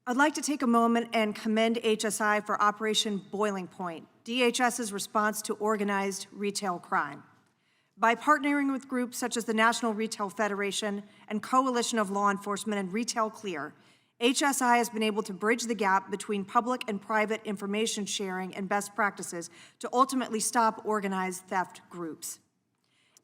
I'd like to take a moment and commend HSI for Operation Boiling Point, DHS's response to organized retail crime. By partnering with groups such as the National Retail Federation and Coalition of Law Enforcement and Retail Clear, HSI has been able to bridge the gap between public and private information sharing and best practices to ultimately stop organized theft groups.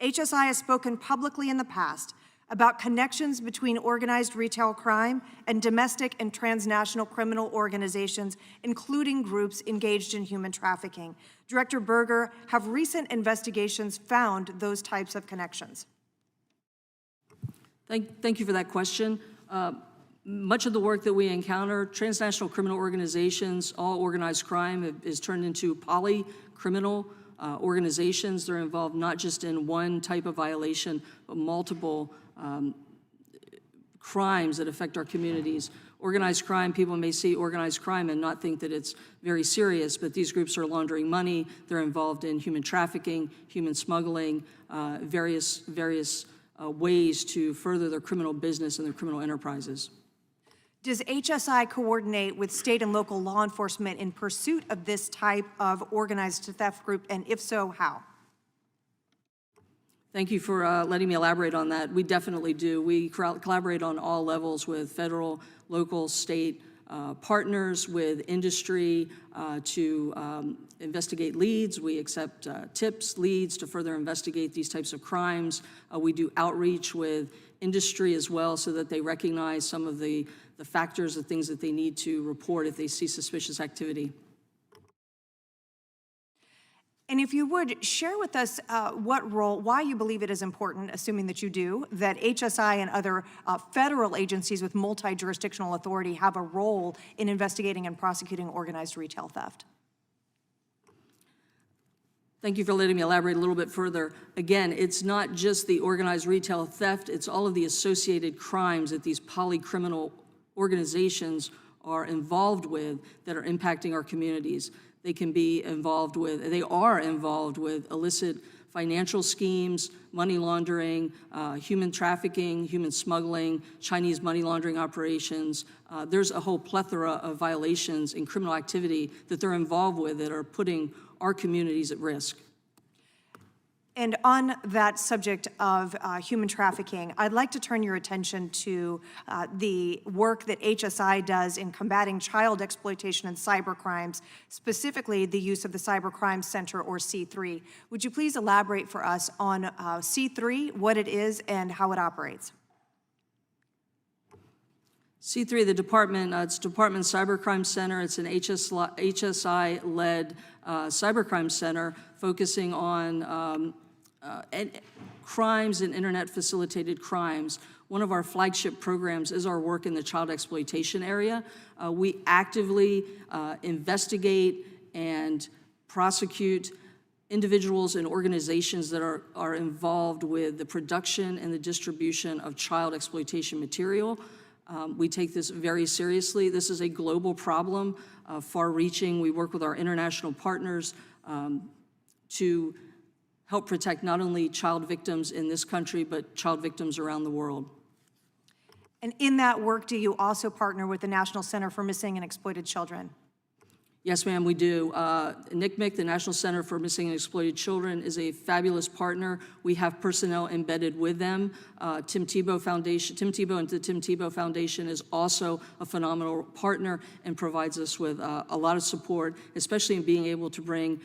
HSI has spoken publicly in the past about connections between organized retail crime and domestic and transnational criminal organizations, including groups engaged in human trafficking. Director Berger, have recent investigations found those types of connections? Thank you for that question. Much of the work that we encounter, transnational criminal organizations, all organized crime is turned into poly-criminal organizations. They're involved not just in one type of violation, but multiple crimes that affect our communities. Organized crime, people may see organized crime and not think that it's very serious, but these groups are laundering money. They're involved in human trafficking, human smuggling, various ways to further their criminal business and their criminal enterprises. Does HSI coordinate with state and local law enforcement in pursuit of this type of organized theft group, and if so, how? Thank you for letting me elaborate on that. We definitely do. We collaborate on all levels with federal, local, state partners, with industry to investigate leads. We accept tips, leads to further investigate these types of crimes. We do outreach with industry as well so that they recognize some of the factors, the things that they need to report if they see suspicious activity. And if you would, share with us what role, why you believe it is important, assuming that you do, that HSI and other federal agencies with multi-jurisdictional authority have a role in investigating and prosecuting organized retail theft. Thank you for letting me elaborate a little bit further. Again, it's not just the organized retail theft, it's all of the associated crimes that these polycriminal organizations are involved with that are impacting our communities. They can be involved with, they are involved with illicit financial schemes, money laundering, human trafficking, human smuggling, Chinese money laundering operations. There's a whole plethora of violations and criminal activity that they're involved with that are putting our communities at risk. And on that subject of human trafficking, I'd like to turn your attention to the work that HSI does in combating child exploitation and cyber crimes, specifically the use of the Cyber Crime Center, or C3. Would you please elaborate for us on C3, what it is, and how it operates? C3, the department, it's Department Cybercrime Center. It's an HSI-led cybercrime center focusing on crimes and internet-facilitated crimes. One of our flagship programs is our work in the child exploitation area. We actively investigate and prosecute individuals and organizations that are involved with the production and the distribution of child exploitation material. We take this very seriously. This is a global problem, far-reaching. We work with our international partners to help protect not only child victims in this country, but child victims around the world. And in that work, do you also partner with the National Center for Missing and Exploited Children? Yes, ma'am, we do. NCMEC, the National Center for Missing and Exploited Children, is a fabulous partner. We have personnel embedded with them. Tim Tebow and the Tim Tebow Foundation is also a phenomenal partner and provides us with a lot of support, especially in being able to bring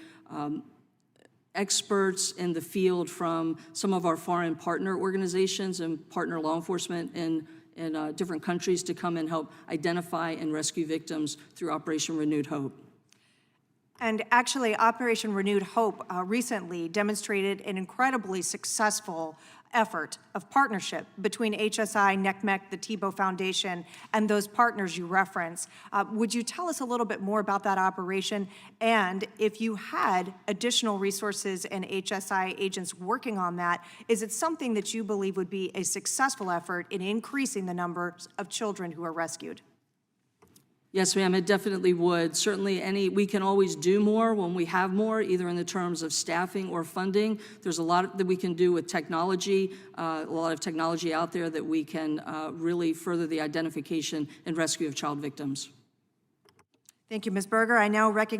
experts in the field from some of our foreign partner organizations and partner law enforcement in different countries to come and help identify and rescue victims through Operation Renewed Hope. And actually, Operation Renewed Hope recently demonstrated an incredibly successful effort of partnership between HSI, NCMEC, the Tebow Foundation, and those partners you reference. Would you tell us a little bit more about that operation? And if you had additional resources and HSI agents working on that, is it something that you believe would be a successful effort in increasing the numbers of children who are rescued? Yes, ma'am, it definitely would. Certainly we can always do more when we have more, either in the terms of staffing or funding. There's a lot that we can do with technology, a lot of technology out there that we can really further the identification and rescue of child victims. Thank you, Ms. Berger. I now recognize